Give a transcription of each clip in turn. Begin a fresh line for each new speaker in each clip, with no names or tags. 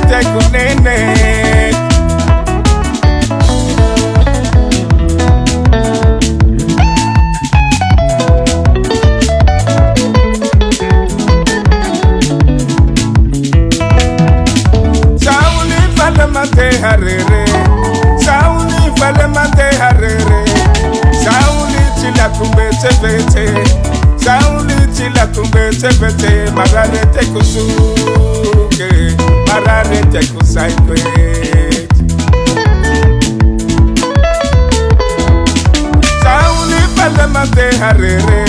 mararete kunene. Sauli falemante harere, Sauli falemante harere, Sauli tila kumbete bete, Sauli tila kumbete bete, mararete kusuke, mararete kusaikwe. Sauli falemante harere,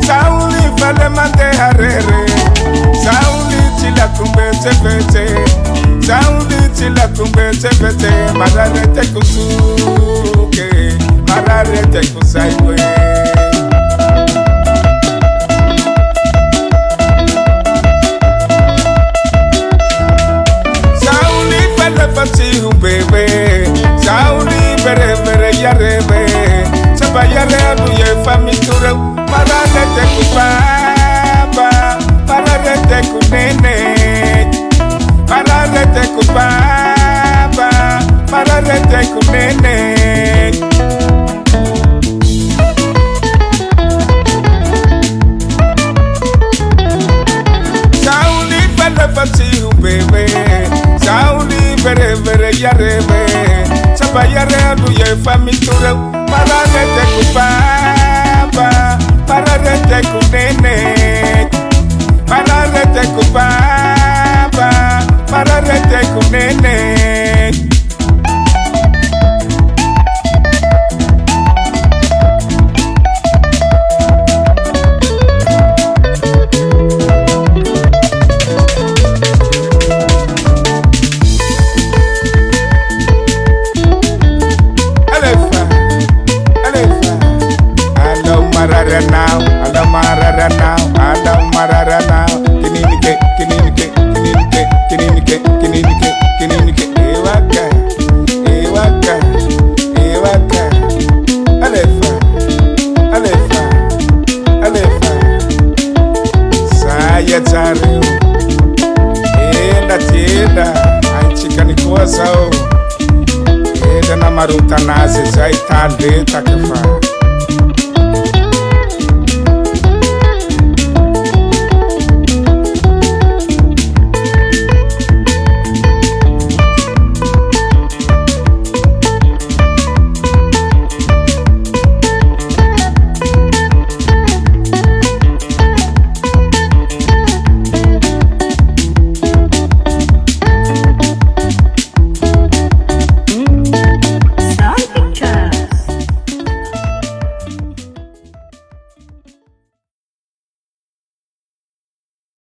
Sauli falemante harere, Sauli tila kumbete bete, Sauli tila kumbete bete, mararete kusuke, mararete kusaikwe. Sauli fele fati bebe, Sauli bere bere yarebe, saba yare abuye famiture, mararete kubaba, mararete kunene, mararete kubaba, mararete kunene. Sauli fele fati bebe, Sauli bere bere yarebe, saba yare abuye famiture, mararete kubaba, mararete kunene, mararete kubaba, mararete kunene. Marara now, ala marara now, ala marara now. Kininike, kininike, kininike, kininike, kininike, kininike. Ewaka, ewaka, ewaka. Alefa, alefa, alefa. Saya tari, tienda, anchika nikuwa sao. Eda na maruta naze, zai tande takefa.